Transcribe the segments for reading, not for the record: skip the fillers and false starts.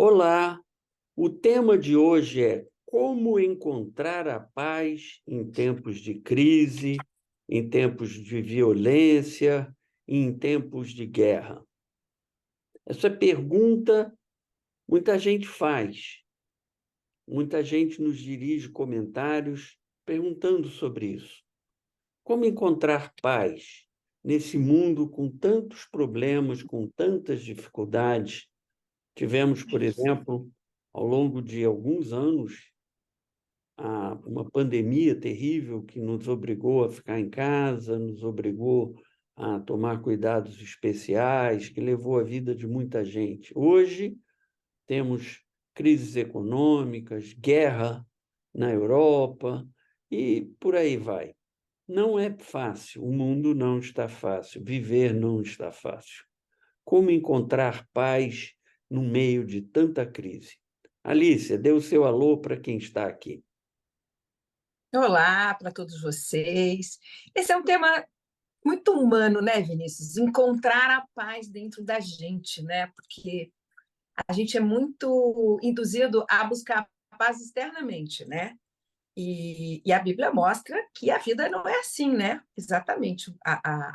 Olá, o tema de hoje é como encontrar a paz em tempos de crise, em tempos de violência e em tempos de guerra. Essa pergunta muita gente faz, muita gente nos dirige comentários perguntando sobre isso. Como encontrar paz nesse mundo com tantos problemas, com tantas dificuldades? Tivemos, por exemplo, ao longo de alguns anos, uma pandemia terrível que nos obrigou a ficar em casa, nos obrigou a tomar cuidados especiais, que levou a vida de muita gente. Hoje, temos crises econômicas, guerra na Europa e por aí vai. Não é fácil, o mundo não está fácil, viver não está fácil. Como encontrar paz no meio de tanta crise? Alícia, dê o seu alô para quem está aqui. Olá para todos vocês. Esse é um tema muito humano, né, Vinícius? Encontrar a paz dentro da gente, né? Porque a gente é muito induzido a buscar a paz externamente, né? E a Bíblia mostra que a vida não é assim, né? Exatamente.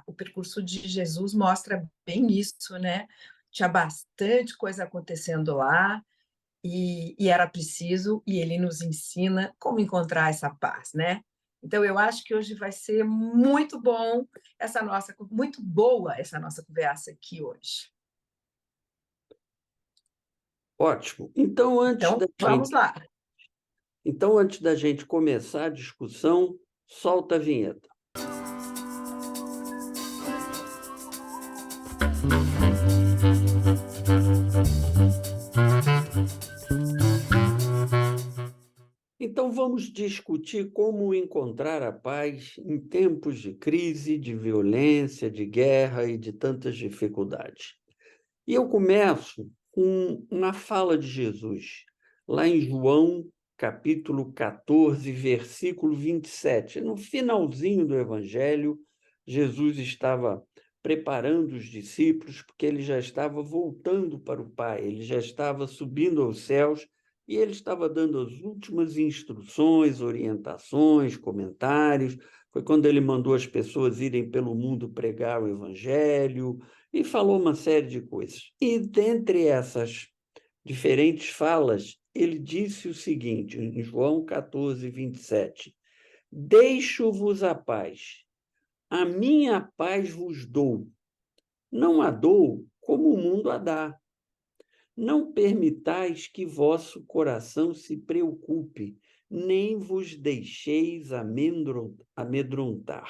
O percurso de Jesus mostra bem isso, né? Tinha bastante coisa acontecendo lá, e era preciso, e ele nos ensina como encontrar essa paz, né? Então, eu acho que hoje vai ser muito bom muito boa essa nossa conversa aqui hoje. Ótimo. Então, Então, vamos lá. antes da gente começar a discussão, solta a vinheta. Então, vamos discutir como encontrar a paz em tempos de crise, de violência, de guerra e de tantas dificuldades. E eu começo com uma fala de Jesus, lá em João, capítulo 14, versículo 27. No finalzinho do Evangelho, Jesus estava preparando os discípulos, porque ele já estava voltando para o Pai, ele já estava subindo aos céus, e ele estava dando as últimas instruções, orientações, comentários. Foi quando ele mandou as pessoas irem pelo mundo pregar o Evangelho, e falou uma série de coisas. E dentre essas diferentes falas, ele disse o seguinte, em João 14, 27, deixo-vos a paz, a minha paz vos dou, não a dou como o mundo a dá. Não permitais que vosso coração se preocupe, nem vos deixeis amedrontar.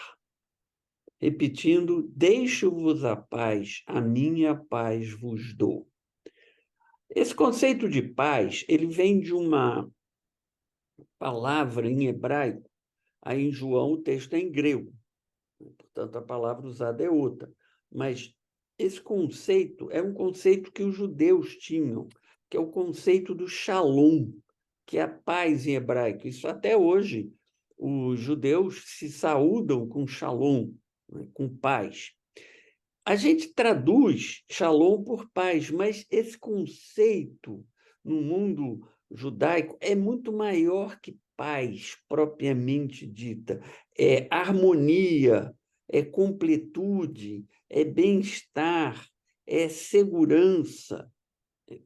Repetindo, deixo-vos a paz, a minha paz vos dou. Esse conceito de paz, ele vem de uma palavra em hebraico. Aí em João o texto é em grego, portanto a palavra usada é outra. Mas esse conceito é um conceito que os judeus tinham, que é o conceito do shalom, que é a paz em hebraico. Isso até hoje os judeus se saúdam com shalom, né, com paz. A gente traduz shalom por paz, mas esse conceito no mundo judaico é muito maior que paz propriamente dita. É harmonia, é completude, é bem-estar, é segurança.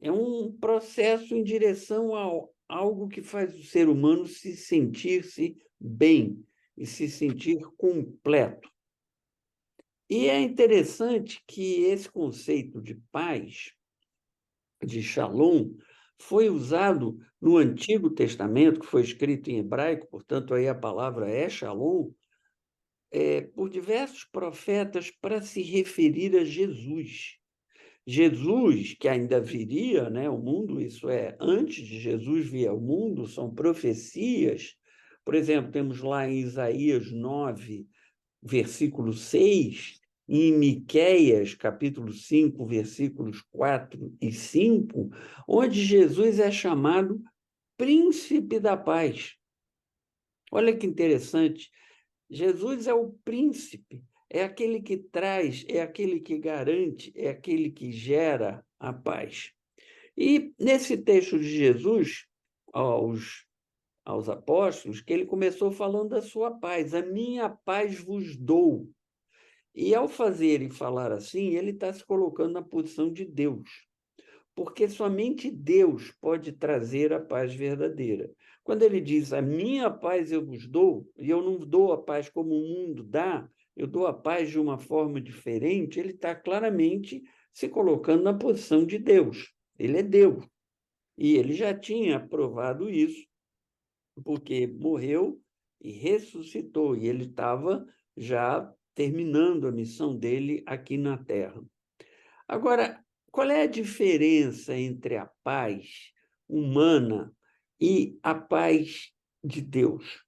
É um processo em direção a algo que faz o ser humano se sentir-se bem e se sentir completo. E é interessante que esse conceito de paz, de shalom, foi usado no Antigo Testamento, que foi escrito em hebraico, portanto, aí a palavra é shalom, por diversos profetas para se referir a Jesus. Jesus, que ainda viria, né, ao mundo, isso é, antes de Jesus vir ao mundo, são profecias. Por exemplo, temos lá em Isaías 9, versículo 6, e em Miqueias, capítulo 5, versículos 4 e 5, onde Jesus é chamado príncipe da paz. Olha que interessante, Jesus é o príncipe, é aquele que traz, é aquele que garante, é aquele que gera a paz. E nesse texto de Jesus, aos apóstolos, que ele começou falando da sua paz. A minha paz vos dou. E ao fazer e falar assim, ele está se colocando na posição de Deus, porque somente Deus pode trazer a paz verdadeira. Quando ele diz, a minha paz eu vos dou, e eu não dou a paz como o mundo dá, eu dou a paz de uma forma diferente, ele está claramente se colocando na posição de Deus. Ele é Deus. E ele já tinha provado isso, porque morreu e ressuscitou, e ele estava já terminando a missão dele aqui na Terra. Agora, qual é a diferença entre a paz humana e a paz de Deus?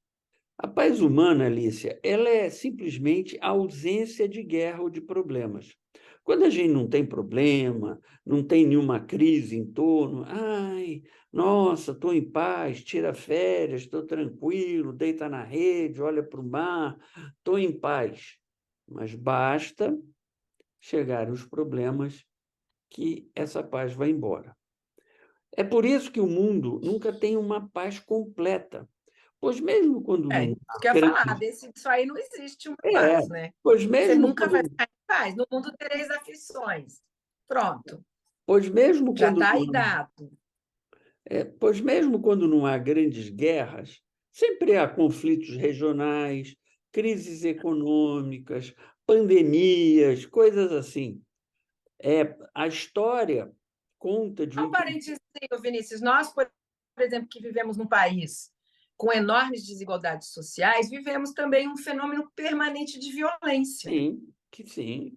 A paz humana, Alicia, ela é simplesmente a ausência de guerra ou de problemas. Quando a gente não tem problema, não tem nenhuma crise em torno, ai, nossa, estou em paz, tira férias, estou tranquilo, deita na rede, olha para o mar, estou em paz. Mas basta chegarem os problemas que essa paz vai embora. É por isso que o mundo nunca tem uma paz completa, pois mesmo quando não Isso há que eu ia falar, grandes... disso aí não existe uma É, paz, né? pois Você mesmo nunca vai quando, ficar em paz. No mundo tereis aflições. Pronto, pois mesmo já quando está não aí dado. pois mesmo quando não há grandes guerras, sempre há conflitos regionais, crises econômicas, pandemias, coisas assim. A história conta de Só um um... parênteses, Vinícius. Nós, por exemplo, que vivemos num país com enormes desigualdades sociais, vivemos também um fenômeno permanente de violência. Sim,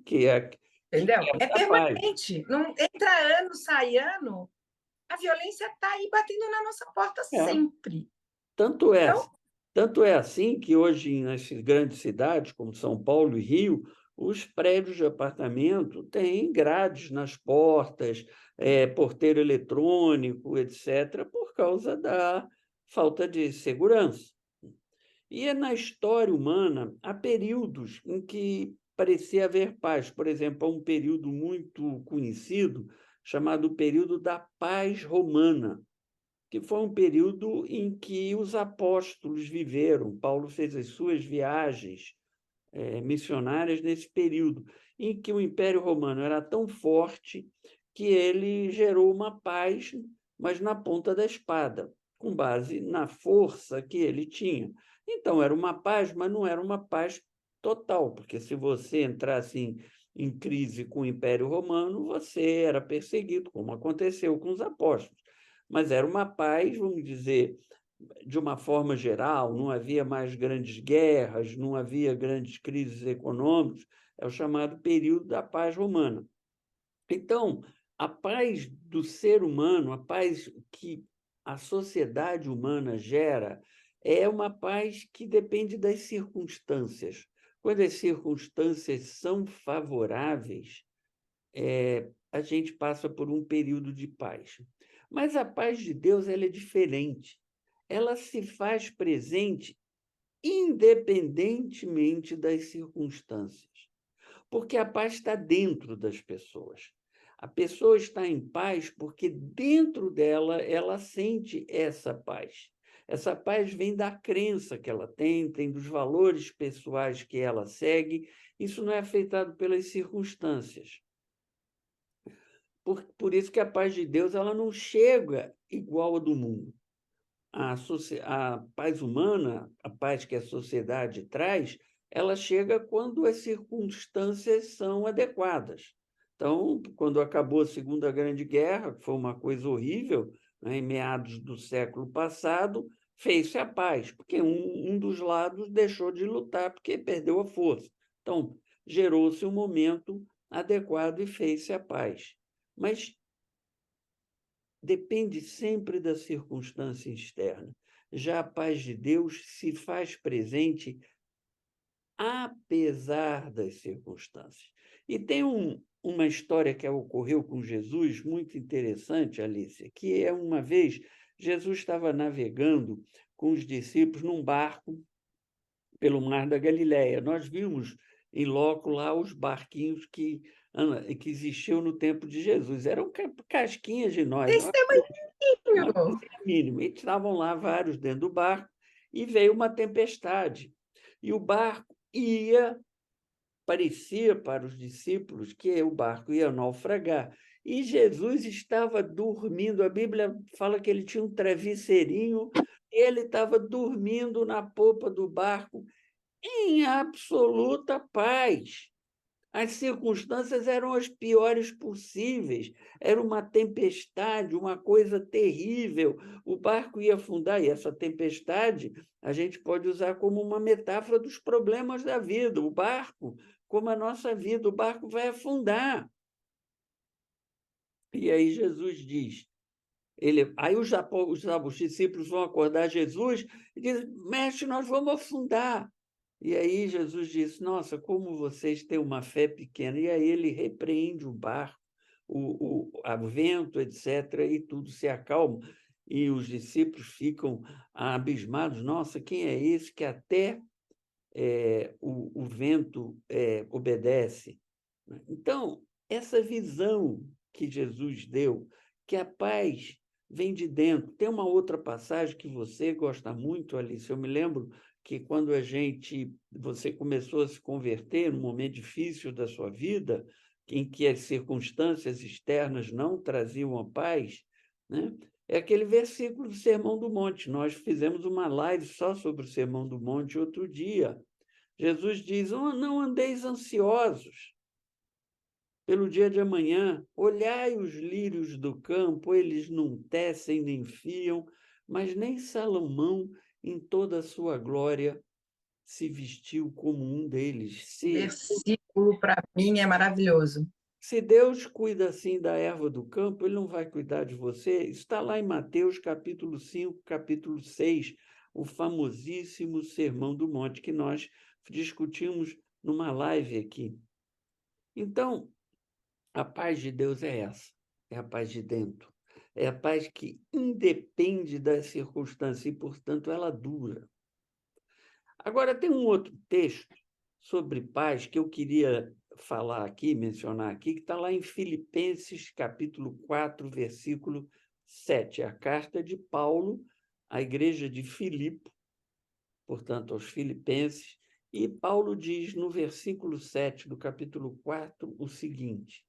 que é Entendeu? É essa paz. permanente. Não entra ano, sai ano, a violência está aí batendo na nossa porta É. sempre. Tanto é, Então, tanto é assim que hoje, nas grandes cidades, como São Paulo e Rio, os prédios de apartamento têm grades nas portas, porteiro eletrônico, etc., por causa da falta de segurança. E é na história humana, há períodos em que parecia haver paz. Por exemplo, há um período muito conhecido chamado período da paz romana, que foi um período em que os apóstolos viveram. Paulo fez as suas viagens missionárias nesse período, em que o Império Romano era tão forte que ele gerou uma paz, mas na ponta da espada, com base na força que ele tinha. Então, era uma paz, mas não era uma paz total, porque se você entrasse em crise com o Império Romano, você era perseguido, como aconteceu com os apóstolos. Mas era uma paz, vamos dizer, de uma forma geral, não havia mais grandes guerras, não havia grandes crises econômicas, é o chamado período da paz romana. Então, a paz do ser humano, a paz que a sociedade humana gera, é uma paz que depende das circunstâncias. Quando as circunstâncias são favoráveis, a gente passa por um período de paz. Mas a paz de Deus ela é diferente. Ela se faz presente independentemente das circunstâncias, porque a paz está dentro das pessoas. A pessoa está em paz porque dentro dela ela sente essa paz. Essa paz vem da crença que ela tem dos valores pessoais que ela segue. Isso não é afetado pelas circunstâncias. Por isso que a paz de Deus ela não chega igual a do mundo. A paz humana, a paz que a sociedade traz, ela chega quando as circunstâncias são adequadas. Então, quando acabou a Segunda Grande Guerra, que foi uma coisa horrível, né, em meados do século passado, fez-se a paz, porque um dos lados deixou de lutar porque perdeu a força. Então, gerou-se um momento adequado e fez-se a paz. Mas depende sempre da circunstância externa. Já a paz de Deus se faz presente apesar das circunstâncias. E tem uma história que ocorreu com Jesus muito interessante, Alicia, que é uma vez Jesus estava navegando com os discípulos num barco pelo Mar da Galileia. Nós vimos em loco lá os barquinhos que que existiu no tempo de Jesus. Eram casquinhas de nós, Desse uma tamanho. coisinha mínima. E estavam lá vários dentro do barco, e veio uma tempestade. E o barco parecia para os discípulos que o barco ia naufragar. E Jesus estava dormindo. A Bíblia fala que ele tinha um travesseirinho, e ele estava dormindo na popa do barco em absoluta paz. As circunstâncias eram as piores possíveis. Era uma tempestade, uma coisa terrível. O barco ia afundar, e essa tempestade a gente pode usar como uma metáfora dos problemas da vida. O barco, como a nossa vida, o barco vai afundar. E aí Jesus diz, aí os discípulos vão acordar Jesus e dizem, mestre, nós vamos afundar. E aí Jesus disse, nossa, como vocês têm uma fé pequena. E aí ele repreende o barco, o vento, etc., e tudo se acalma. E os discípulos ficam abismados. Nossa, quem é esse que até o vento obedece? Então, essa visão que Jesus deu, que a paz vem de dentro. Tem uma outra passagem que você gosta muito, Alice. Eu me lembro que quando você começou a se converter num momento difícil da sua vida, em que as circunstâncias externas não traziam a paz, né? É aquele versículo do Sermão do Monte. Nós fizemos uma live só sobre o Sermão do Monte outro dia. Jesus diz, não andeis ansiosos pelo dia de amanhã, olhai os lírios do campo, eles não tecem nem fiam, mas nem Salomão, em toda a sua glória, se vestiu como um deles. Versículo, para mim, é maravilhoso. Se Deus cuida assim da erva do campo, ele não vai cuidar de você? Está lá em Mateus, capítulo 5, capítulo 6, o famosíssimo Sermão do Monte, que nós discutimos numa live aqui. Então, a paz de Deus é essa, é a paz de dentro. É a paz que independe das circunstâncias e, portanto, ela dura. Agora, tem um outro texto sobre paz que eu queria falar aqui, mencionar aqui, que está lá em Filipenses, capítulo 4, versículo 7. É a carta de Paulo à igreja de Filipe, portanto, aos filipenses, e Paulo diz no versículo 7 do capítulo 4 o seguinte: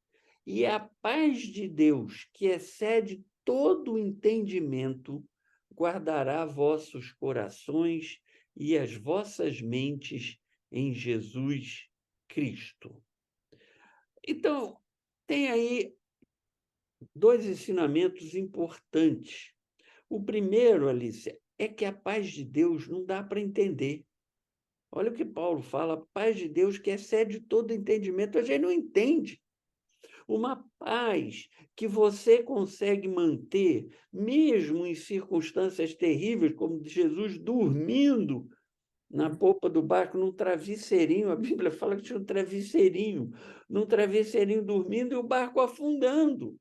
e a paz de Deus, que excede todo o entendimento, guardará vossos corações e as vossas mentes em Jesus Cristo. Então, tem aí dois ensinamentos importantes. O primeiro, Alice, é que a paz de Deus não dá para entender. Olha o que Paulo fala, a paz de Deus que excede todo entendimento. A gente não entende. Uma paz que você consegue manter, mesmo em circunstâncias terríveis, como Jesus dormindo na popa do barco, num travesseirinho. A Bíblia fala que tinha um travesseirinho, num travesseirinho dormindo e o barco afundando.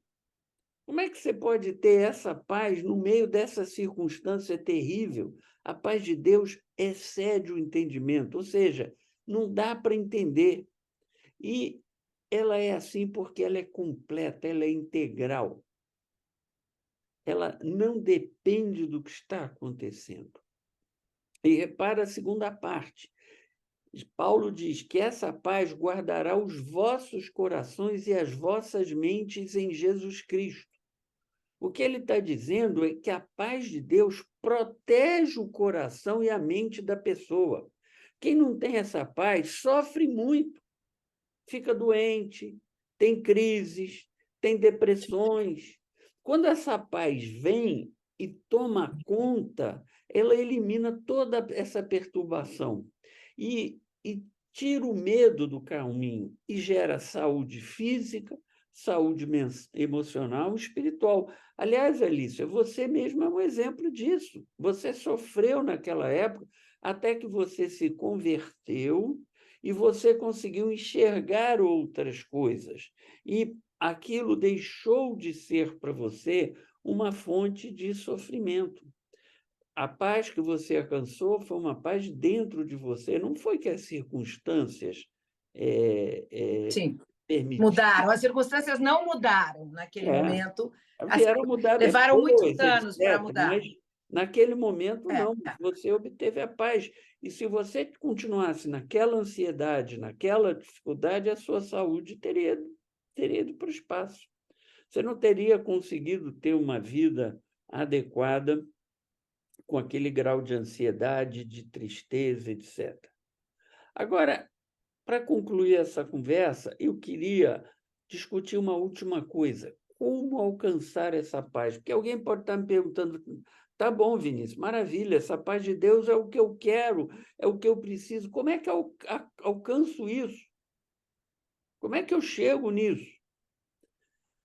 Como é que você pode ter essa paz no meio dessa circunstância terrível? A paz de Deus excede o entendimento, ou seja, não dá para entender. E ela é assim porque ela é completa, ela é integral. Ela não depende do que está acontecendo. E repara a segunda parte. Paulo diz que essa paz guardará os vossos corações e as vossas mentes em Jesus Cristo. O que ele está dizendo é que a paz de Deus protege o coração e a mente da pessoa. Quem não tem essa paz sofre muito, fica doente, tem crises, tem depressões. Quando essa paz vem e toma conta, ela elimina toda essa perturbação e tira o medo do caminho e gera saúde física, saúde emocional e espiritual. Aliás, Alicia, você mesma é um exemplo disso. Você sofreu naquela época até que você se converteu e você conseguiu enxergar outras coisas. E aquilo deixou de ser para você uma fonte de sofrimento. A paz que você alcançou foi uma paz dentro de você. Não foi que as circunstâncias Sim. permitir. Mudaram, as circunstâncias não mudaram naquele momento. Vieram mudar Levaram muitos depois, anos para etc., mudar. mas naquele momento É. não, você obteve a paz. E se você continuasse naquela ansiedade, naquela dificuldade, a sua saúde teria ido para o espaço. Você não teria conseguido ter uma vida adequada com aquele grau de ansiedade, de tristeza, etc. Agora, para concluir essa conversa, eu queria discutir uma última coisa. Como alcançar essa paz? Porque alguém pode estar me perguntando, tá bom, Vinícius, maravilha, essa paz de Deus é o que eu quero, é o que eu preciso. Como é que eu alcanço isso? Como é que eu chego nisso?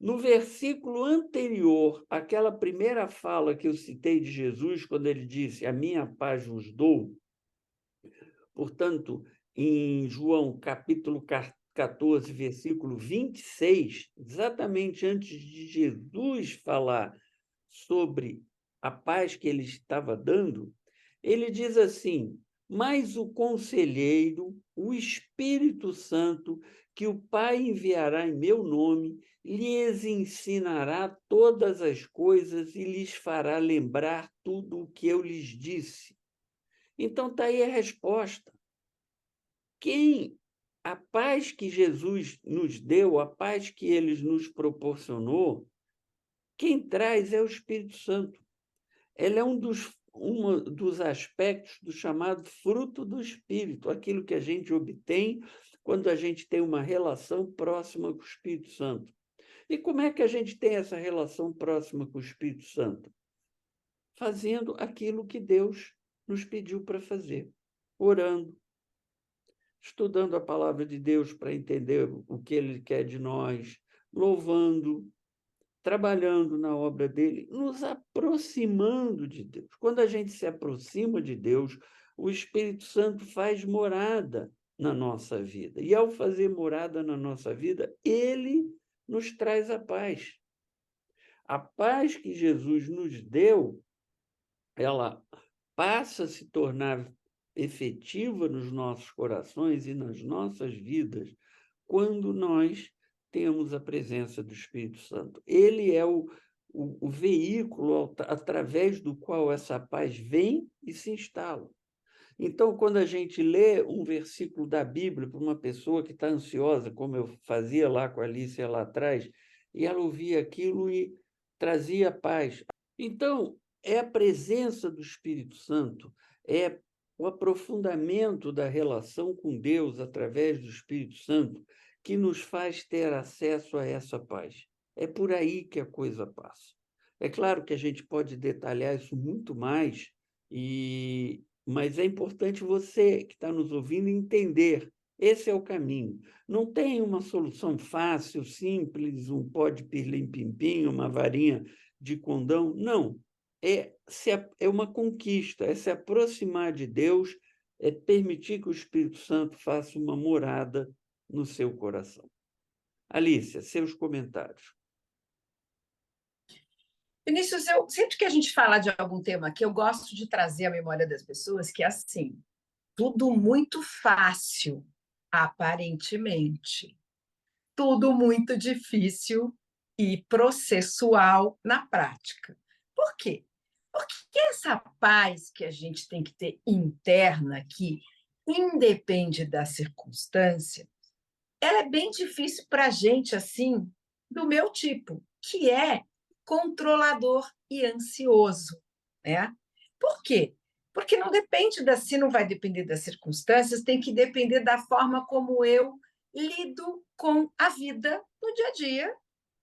No versículo anterior, aquela primeira fala que eu citei de Jesus, quando ele disse, a minha paz vos dou, portanto, em João, capítulo 14, versículo 26, exatamente antes de Jesus falar sobre a paz que ele estava dando, ele diz assim: mas o Conselheiro, o Espírito Santo, que o Pai enviará em meu nome, lhes ensinará todas as coisas e lhes fará lembrar tudo o que eu lhes disse. Então, está aí a resposta. A paz que Jesus nos deu, a paz que ele nos proporcionou, quem traz é o Espírito Santo. Ela é um dos aspectos do chamado fruto do Espírito, aquilo que a gente obtém quando a gente tem uma relação próxima com o Espírito Santo. E como é que a gente tem essa relação próxima com o Espírito Santo? Fazendo aquilo que Deus nos pediu para fazer, orando, estudando a palavra de Deus para entender o que Ele quer de nós, louvando, trabalhando na obra dele, nos aproximando de Deus. Quando a gente se aproxima de Deus, o Espírito Santo faz morada na nossa vida. E ao fazer morada na nossa vida, ele nos traz a paz. A paz que Jesus nos deu, ela passa a se tornar efetiva nos nossos corações e nas nossas vidas quando nós temos a presença do Espírito Santo. Ele é o veículo através do qual essa paz vem e se instala. Então, quando a gente lê um versículo da Bíblia para uma pessoa que está ansiosa, como eu fazia lá com a Alicia lá atrás, e ela ouvia aquilo e trazia paz. Então, é a presença do Espírito Santo, é o aprofundamento da relação com Deus através do Espírito Santo que nos faz ter acesso a essa paz. É por aí que a coisa passa. É claro que a gente pode detalhar isso muito mais, mas é importante você que está nos ouvindo entender. Esse é o caminho. Não tem uma solução fácil, simples, um pó de pirlim-pim-pim, uma varinha de condão. Não. É uma conquista, é se aproximar de Deus, é permitir que o Espírito Santo faça uma morada no seu coração. Alícia, seus comentários. Vinícius, sempre que a gente fala de algum tema que eu gosto de trazer à memória das pessoas, que é assim, tudo muito fácil, aparentemente. Tudo muito difícil e processual na prática. Por quê? Porque essa paz que a gente tem que ter interna, que independe da circunstância, ela é bem difícil para a gente, assim, do meu tipo, que é controlador e ansioso, né? Por quê? Porque não depende se não vai depender das circunstâncias, tem que depender da forma como eu lido com a vida no dia a dia,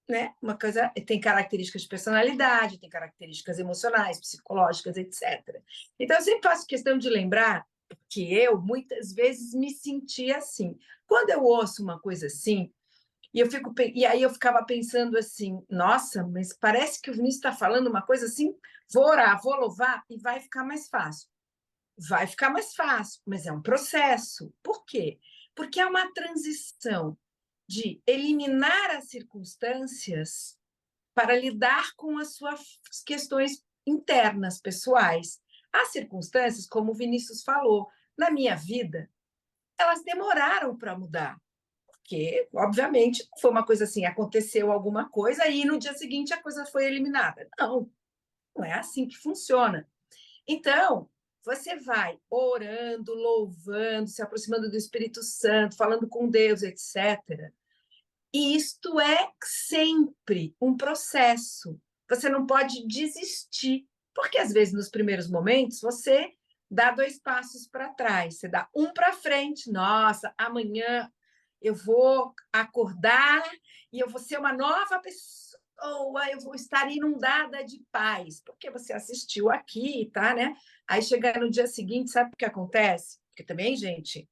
né? Uma coisa tem características de personalidade, tem características emocionais, psicológicas, etc. Então, eu sempre faço questão de lembrar que eu, muitas vezes, me sentia assim. Quando eu ouço uma coisa assim, e aí eu ficava pensando assim, nossa, mas parece que o Vinícius está falando uma coisa assim, vou orar, vou louvar, e vai ficar mais fácil. Vai ficar mais fácil, mas é um processo. Por quê? Porque é uma transição de eliminar as circunstâncias para lidar com as suas questões internas, pessoais. As circunstâncias, como o Vinícius falou, na minha vida, elas demoraram para mudar. Porque, obviamente, foi uma coisa assim, aconteceu alguma coisa e no dia seguinte a coisa foi eliminada. Não, não é assim que funciona. Então, você vai orando, louvando, se aproximando do Espírito Santo, falando com Deus, etc. E isto é sempre um processo. Você não pode desistir, porque às vezes nos primeiros momentos você dá 2 passos para trás, você dá um para frente. Nossa, amanhã eu vou acordar e eu vou ser uma nova pessoa, eu vou estar inundada de paz, porque você assistiu aqui, tá, né? Aí chega no dia seguinte, sabe o que acontece? Porque também, gente,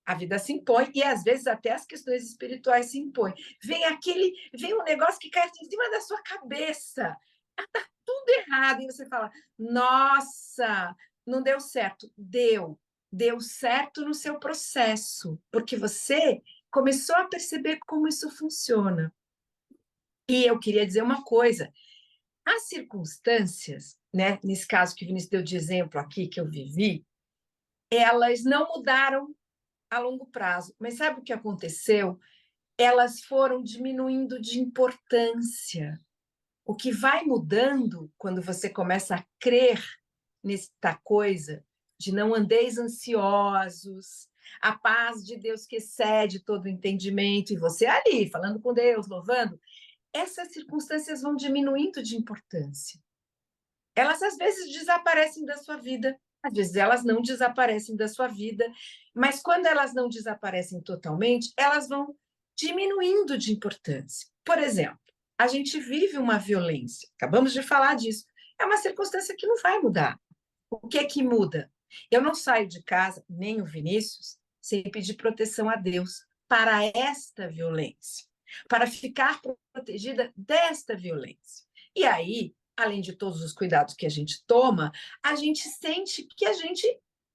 a vida se impõe e às vezes até as questões espirituais se impõem. Vem um negócio que cai em cima da sua cabeça. Está tudo errado e você fala: "Nossa, não deu certo". Deu certo no seu processo, porque você começou a perceber como isso funciona. E eu queria dizer uma coisa, as circunstâncias, né, nesse caso que o Vinícius deu de exemplo aqui que eu vivi, elas não mudaram a longo prazo. Mas sabe o que aconteceu? Elas foram diminuindo de importância. O que vai mudando quando você começa a crer nesta coisa de não andeis ansiosos, a paz de Deus que excede todo o entendimento, e você ali, falando com Deus, louvando, essas circunstâncias vão diminuindo de importância. Elas às vezes desaparecem da sua vida, às vezes elas não desaparecem da sua vida, mas quando elas não desaparecem totalmente, elas vão diminuindo de importância. Por exemplo, a gente vive uma violência, acabamos de falar disso, é uma circunstância que não vai mudar. O que é que muda? Eu não saio de casa, nem o Vinícius, sem pedir proteção a Deus para esta violência, para ficar protegida desta violência. E aí, além de todos os cuidados que a gente toma, a gente sente que a gente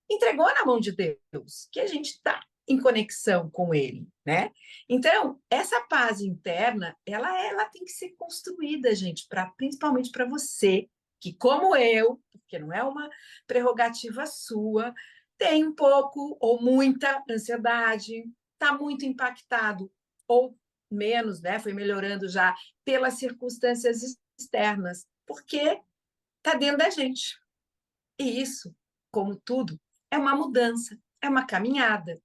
entregou na mão de Deus, que a gente está em conexão com Ele, né? Então, essa paz interna, ela tem que ser construída, gente, principalmente para você, que como eu, porque não é uma prerrogativa sua, tem um pouco ou muita ansiedade, está muito impactado ou menos, né? Foi melhorando já pelas circunstâncias externas, porque está dentro da gente. E isso, como tudo, é uma mudança, é uma caminhada.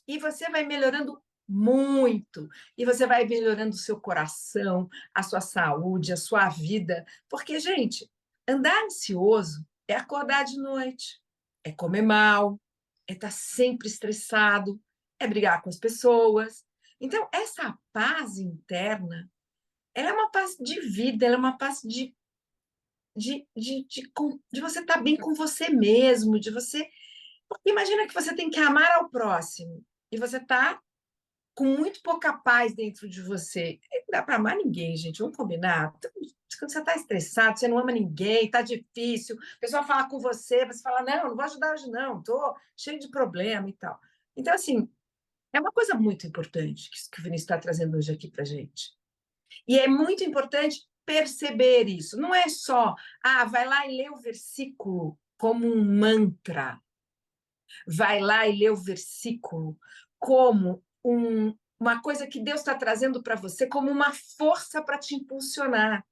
E você vai melhorando muito, e você vai melhorando o seu coração, a sua saúde, a sua vida, porque, gente, andar ansioso é acordar de noite, é comer mal, é estar sempre estressado, é brigar com as pessoas. Então, essa paz interna, ela é uma paz de vida, ela é uma paz de você estar bem com você mesmo, de você. Porque imagina que você tem que amar ao próximo e você está com muito pouca paz dentro de você. Não dá para amar ninguém, gente, vamos combinar. Quando você está estressado, você não ama ninguém, está difícil, a pessoa fala com você, você fala: não, não vou ajudar hoje, não, estou cheio de problema e tal. Então, assim, é uma coisa muito importante que o Vinícius está trazendo hoje aqui para gente. E é muito importante perceber isso. Não é só, vai lá e lê o versículo como um mantra. Vai lá e lê o versículo como uma coisa que Deus está trazendo para você, como uma força para te impulsionar.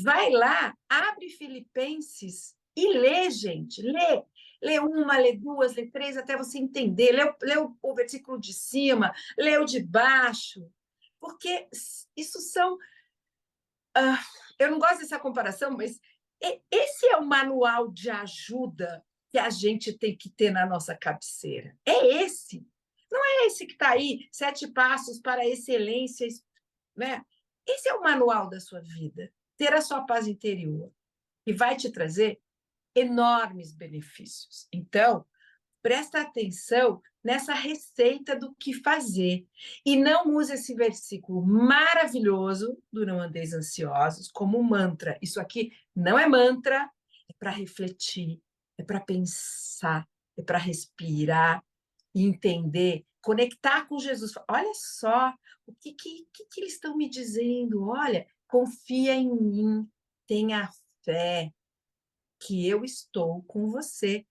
Vai lá, abre Filipenses e lê, gente. Lê. Lê uma, lê duas, lê três, até você entender. Lê o versículo de cima, lê o de baixo. Porque isso são eu não gosto dessa comparação, mas esse é o manual de ajuda que a gente tem que ter na nossa cabeceira. É esse. Não é esse que está aí, 7 passos para a excelência, né? Esse é o manual da sua vida. Ter a sua paz interior, que vai te trazer enormes benefícios. Então, presta atenção nessa receita do que fazer. E não use esse versículo maravilhoso do Não Andeis Ansiosos como mantra. Isso aqui não é mantra, é para refletir, é para pensar, é para respirar e entender, conectar com Jesus. Olha só o que eles estão me dizendo. Olha, confia em mim, tenha fé que eu estou com você.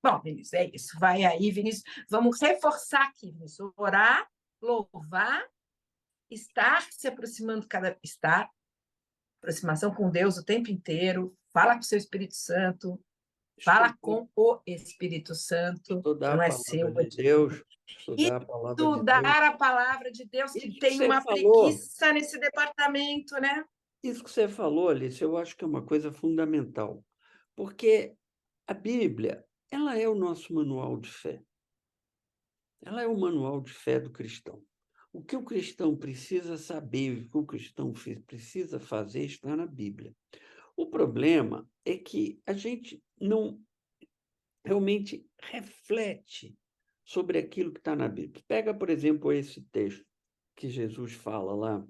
Bom, Vinícius, é isso. Vai aí, Vinícius. Vamos reforçar aqui, Vinícius. Orar louvar, estar se aproximando estar aproximação com Deus o tempo inteiro, fala com o seu Espírito Santo, fala Estudar, com o Espírito Santo, estudar não a é seu, palavra é de de Deus. Deus, estudar a palavra de Deus. Estudar a palavra de Deus, que Isso que tem você uma falou, preguiça nesse departamento, né? isso que você falou, Alice, eu acho que é uma coisa fundamental, porque a Bíblia, ela é o nosso manual de fé. Ela é o manual de fé do cristão. O que o cristão precisa saber, o que o cristão precisa fazer está na Bíblia. O problema é que a gente não realmente reflete sobre aquilo que está na Bíblia. Pega, por exemplo, esse texto que Jesus fala lá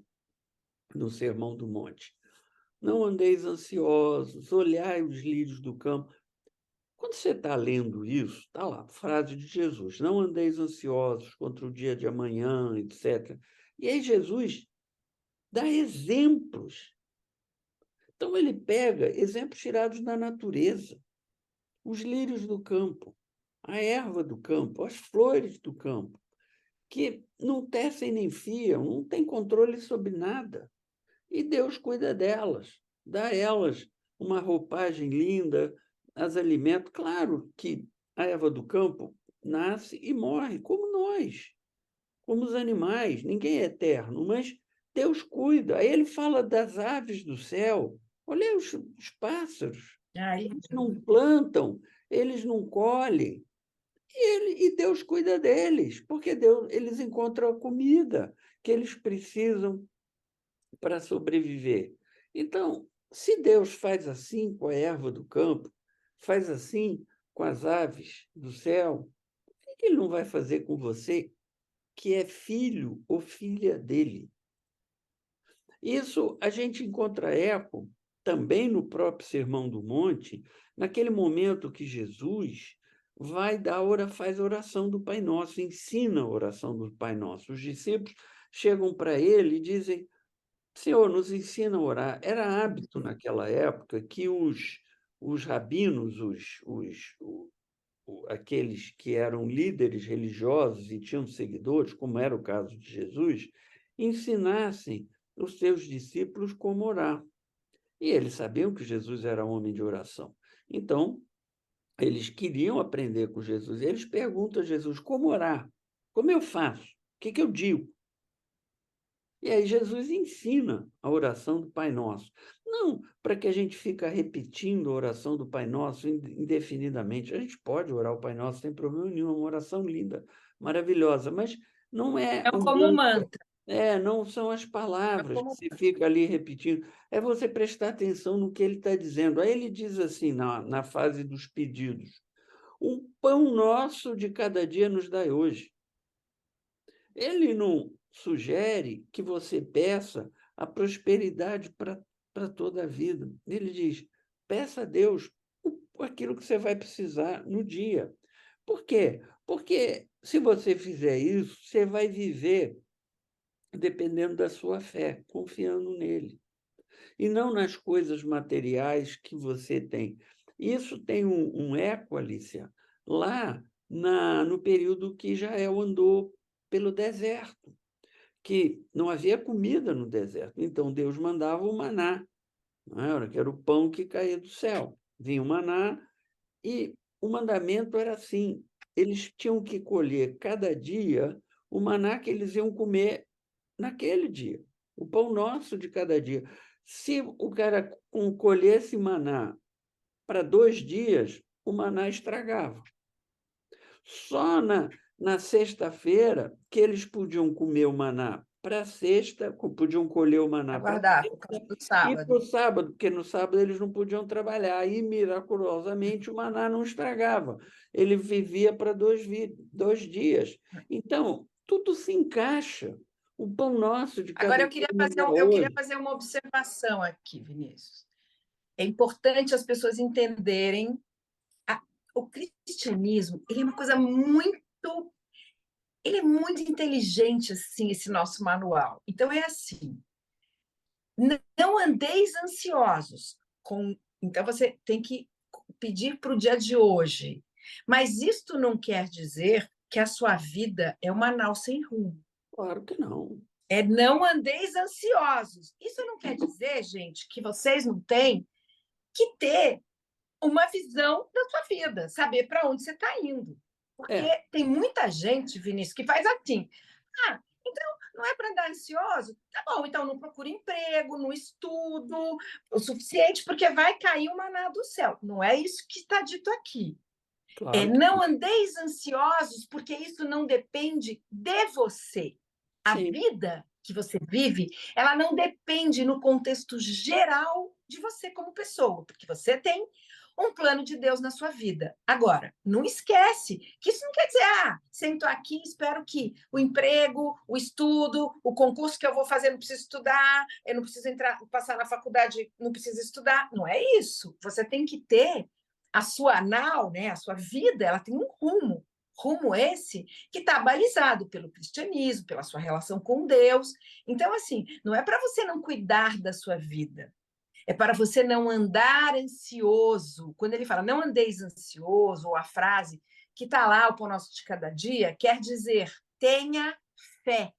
no Sermão do Monte. Não andeis ansiosos, olhai os lírios do campo. Quando você está lendo isso, está lá, frase de Jesus, não andeis ansiosos contra o dia de amanhã, etc. E aí Jesus dá exemplos. Então ele pega exemplos tirados da natureza, os lírios do campo, a erva do campo, as flores do campo, que não tecem nem fiam, não têm controle sobre nada. E Deus cuida delas, dá a elas uma roupagem linda, as alimenta. Claro que a erva do campo nasce e morre, como nós, como os animais. Ninguém é eterno, mas Deus cuida. Aí ele fala das aves do céu. Olha os pássaros. Aí, Eles não plantam, eles não colhem. E Deus cuida deles, porque eles encontram a comida que eles precisam para sobreviver. Então, se Deus faz assim com a erva do campo, faz assim com as aves do céu, por que Ele não vai fazer com você, que é filho ou filha dele? Isso a gente encontra eco também no próprio Sermão do Monte, naquele momento que Jesus faz a oração do Pai Nosso, ensina a oração do Pai Nosso. Os discípulos chegam para ele e dizem: Senhor, nos ensina a orar. Era hábito naquela época que os rabinos, aqueles que eram líderes religiosos e tinham seguidores, como era o caso de Jesus, ensinassem os seus discípulos como orar. E eles sabiam que Jesus era homem de oração. Então, eles queriam aprender com Jesus. Eles perguntam a Jesus: como orar? Como eu faço? O que eu digo? E aí Jesus ensina a oração do Pai Nosso. Não para que a gente fique repetindo a oração do Pai Nosso indefinidamente. A gente pode orar o Pai Nosso sem problema nenhum, é uma oração linda, maravilhosa, mas não é é o como um mantra, mantra. não são as É palavras que como... se fica ali repetindo, é você prestar atenção no que ele está dizendo. Aí ele diz assim, na fase dos pedidos: o pão nosso de cada dia nos dai hoje. Ele não sugere que você peça a prosperidade para toda a vida. Ele diz: peça a Deus aquilo que você vai precisar no dia. Por quê? Porque se você fizer isso, você vai viver dependendo da sua fé, confiando nele, e não nas coisas materiais que você tem. Isso tem um eco, Alicia, lá no período que Israel andou pelo deserto, que não havia comida no deserto. Então Deus mandava o maná, que era o pão que caía do céu. Vinha o maná e o mandamento era assim: eles tinham que colher cada dia o maná que eles iam comer naquele dia, o pão nosso de cada dia. Se o cara colhesse maná para 2 dias, o maná estragava. Só na sexta-feira que eles podiam comer o maná para sexta, podiam colher o maná para Aguardar, por causa sexta do e para o sábado. sábado, porque no sábado eles não podiam trabalhar. E, miraculosamente, o maná não estragava. Ele vivia para 2 dias. Então, tudo se encaixa. O pão nosso de cada Agora, dia nos dá eu queria hoje. fazer uma observação aqui, Vinícius. É importante as pessoas entenderem a, o cristianismo, ele é uma coisa muito, ele é muito inteligente assim, esse nosso manual. Então é assim: não andeis ansiosos então você tem que pedir para o dia de hoje. Mas isto não quer dizer que a sua vida é uma nau sem rumo. Claro que não. É não andeis ansiosos. Isso não quer dizer, gente, que vocês não têm que ter uma visão da sua vida, saber para onde você está indo. Porque É, tem muita gente, Vinícius, que faz assim. Ah, então não é para andar ansioso? Tá bom, então não procure emprego, não estudo o suficiente, porque vai cair o maná do céu. Não é isso que está dito aqui. É claro que não andeis ansiosos, porque isso não depende de você. A sim. vida que você vive, ela não depende no contexto geral de você como pessoa, porque você tem um plano de Deus na sua vida. Agora, não esquece que isso não quer dizer, sento aqui, espero que o emprego, o estudo, o concurso que eu vou fazer, não preciso estudar, eu não preciso entrar, passar na faculdade, não preciso estudar. Não é isso. Você tem que ter a sua nau, né, a sua vida, ela tem um rumo. Rumo esse que está balizado pelo cristianismo, pela sua relação com Deus. Então, assim, não é para você não cuidar da sua vida, é para você não andar ansioso. Quando ele fala não andeis ansioso, ou a frase que está lá, o pão nosso de cada dia, quer dizer tenha fé.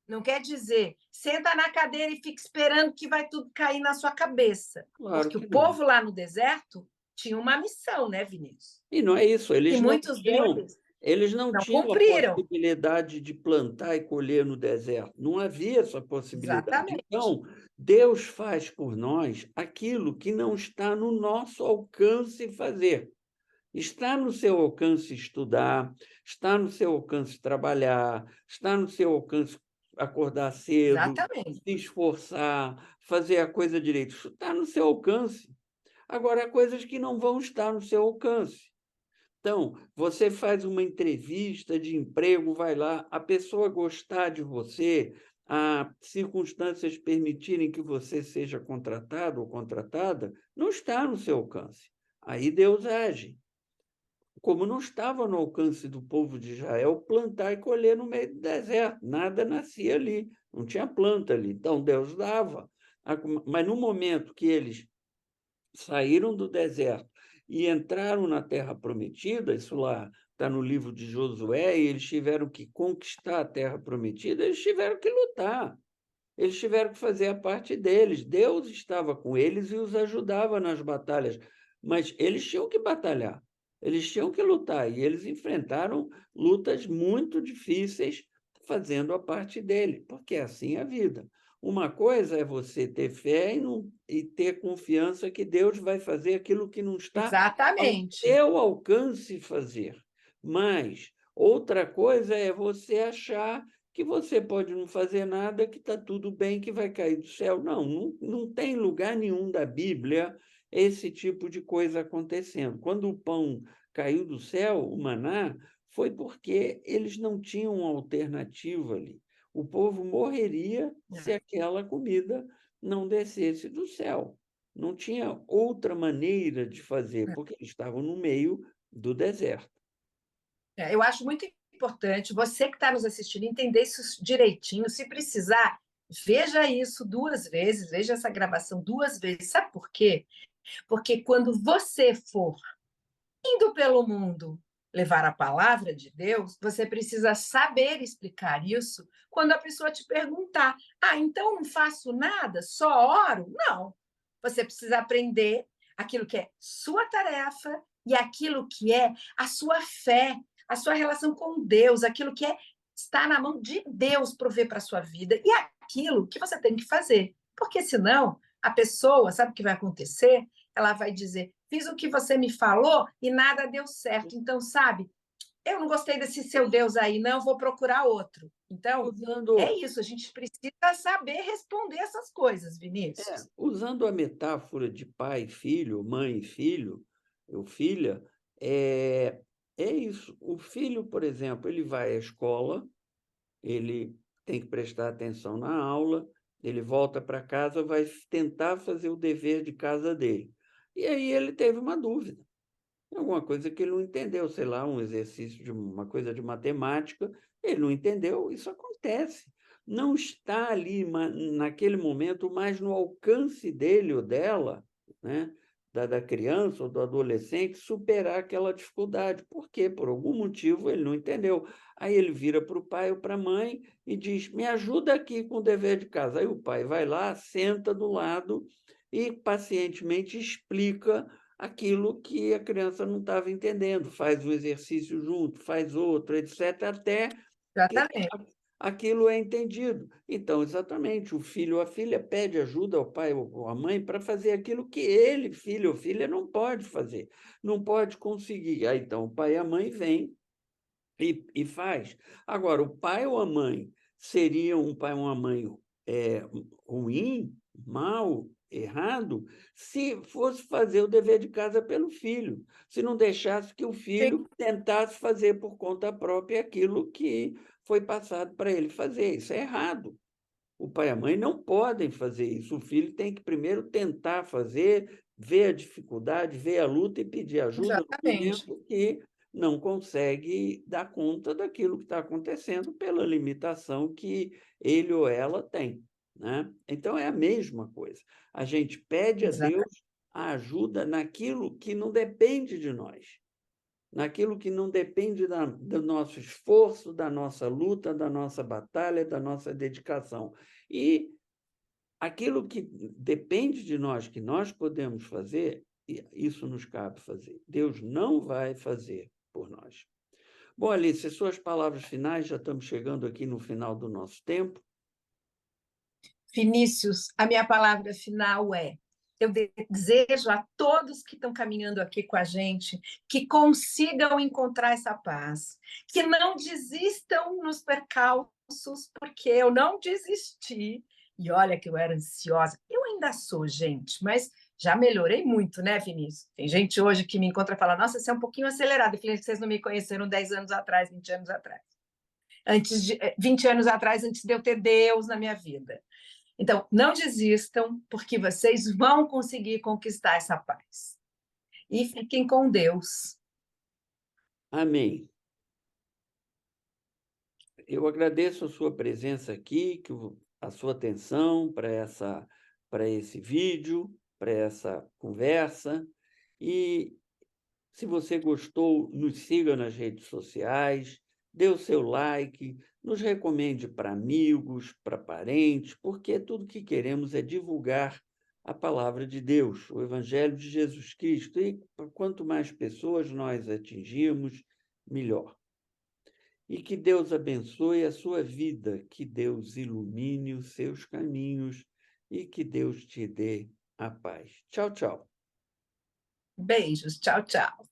Não quer dizer senta na cadeira e fica esperando que vai tudo cair na sua cabeça. Claro Porque que o não. povo lá no deserto tinha uma missão, né, Vinícius? E não é isso, E muitos deles eles não não tinham a cumpriram. possibilidade de plantar e colher no deserto. Não havia essa possibilidade. Exatamente. Então, Deus faz por nós aquilo que não está no nosso alcance fazer. Está no seu alcance estudar, está no seu alcance trabalhar, está no seu alcance acordar cedo, se Exatamente. esforçar, fazer a coisa direito. Isso está no seu alcance. Agora, há coisas que não vão estar no seu alcance. Então, você faz uma entrevista de emprego, vai lá, a pessoa gostar de você, as circunstâncias permitirem que você seja contratado ou contratada, não está no seu alcance. Aí Deus age. Como não estava no alcance do povo de Israel plantar e colher no meio do deserto, nada nascia ali, não tinha planta ali. Então Deus dava. Mas no momento que eles saíram do deserto e entraram na terra prometida, isso lá está no livro de Josué, e eles tiveram que conquistar a terra prometida, eles tiveram que lutar, eles tiveram que fazer a parte deles. Deus estava com eles e os ajudava nas batalhas, mas eles tinham que batalhar, eles tinham que lutar, e eles enfrentaram lutas muito difíceis fazendo a parte dele, porque é assim a vida. Uma coisa é você ter fé e ter confiança que Deus vai fazer aquilo que não está ao Exatamente. seu alcance fazer. Mas outra coisa é você achar que você pode não fazer nada, que está tudo bem, que vai cair do céu. Não, não tem lugar nenhum da Bíblia esse tipo de coisa acontecendo. Quando o pão caiu do céu, o maná, foi porque eles não tinham alternativa ali. O povo morreria se aquela comida não descesse do céu. Não tinha outra maneira de fazer, porque eles estavam no meio do deserto. Eu acho muito importante você que está nos assistindo entender isso direitinho. Se precisar, veja isso duas vezes, veja essa gravação duas vezes. Sabe por quê? Porque quando você for indo pelo mundo levar a palavra de Deus, você precisa saber explicar isso quando a pessoa te perguntar: então não faço nada, só oro? Não. Você precisa aprender aquilo que é sua tarefa e aquilo que é a sua fé, a sua relação com Deus, aquilo que é estar na mão de Deus prover para a sua vida e aquilo que você tem que fazer. Porque senão a pessoa, sabe o que vai acontecer? Ela vai dizer: fiz o que você me falou e nada deu certo. Então, sabe, eu não gostei desse seu Deus aí, não, vou procurar outro. Então, é Usando isso, a gente precisa saber responder essas coisas, É, Vinícius. usando a metáfora de pai e filho, mãe e filho, ou filha, é isso. O filho, por exemplo, ele vai à escola, ele tem que prestar atenção na aula, ele volta para casa, vai tentar fazer o dever de casa dele. E aí ele teve uma dúvida, alguma coisa que ele não entendeu, sei lá, um exercício de uma coisa de matemática, ele não entendeu, isso acontece. Não está ali naquele momento mais no alcance dele ou dela, né, da criança ou do adolescente superar aquela dificuldade. Por quê? Por algum motivo ele não entendeu. Aí ele vira para o pai ou para a mãe e diz: me ajuda aqui com o dever de casa. Aí o pai vai lá, senta do lado e pacientemente explica aquilo que a criança não estava entendendo, faz o exercício junto, faz outro, etc., até que Exatamente. aquilo é entendido. Então, exatamente, o filho ou a filha pede ajuda ao pai ou à mãe para fazer aquilo que ele, filho ou filha, não pode fazer, não pode conseguir. Aí, então, o pai e a mãe vêm e faz. Agora, o pai ou a mãe seria um pai ou uma mãe ruim, mal, errado, se fosse fazer o dever de casa pelo filho, se não deixasse que o Sim, filho tentasse fazer por conta própria aquilo que foi passado para ele fazer. Isso é errado. O pai e a mãe não podem fazer isso. O filho tem que primeiro tentar fazer, ver a dificuldade, ver a luta e pedir ajuda no exatamente. momento que não consegue dar conta daquilo que está acontecendo pela limitação que ele ou ela tem, né? Então é a mesma coisa. A gente pede a Deus Exatamente. a ajuda naquilo que não depende de nós, naquilo que não depende do nosso esforço, da nossa luta, da nossa batalha, da nossa dedicação. E aquilo que depende de nós, que nós podemos fazer, isso nos cabe fazer. Deus não vai fazer por nós. Bom, Alice, suas palavras finais, já estamos chegando aqui no final do nosso tempo. Vinícius, a minha palavra final é: eu desejo a todos que estão caminhando aqui com a gente que consigam encontrar essa paz, que não desistam nos percalços, porque eu não desisti. E olha que eu era ansiosa. Eu ainda sou, gente, mas já melhorei muito, né, Vinícius? Tem gente hoje que me encontra e fala: nossa, você é um pouquinho acelerado. Eu falei: vocês não me conheceram 10 anos atrás, 20 anos atrás. 20 anos atrás, antes de eu ter Deus na minha vida. Então, não desistam, porque vocês vão conseguir conquistar essa paz. E fiquem com Deus. Amém. Eu agradeço a sua presença aqui, a sua atenção para esse vídeo, para essa conversa. E se você gostou, nos siga nas redes sociais, dê o seu like, nos recomende para amigos, para parentes, porque tudo que queremos é divulgar a palavra de Deus, o Evangelho de Jesus Cristo. E quanto mais pessoas nós atingirmos, melhor. E que Deus abençoe a sua vida, que Deus ilumine os seus caminhos e que Deus te dê a paz. Tchau, tchau. Beijos. Tchau, tchau.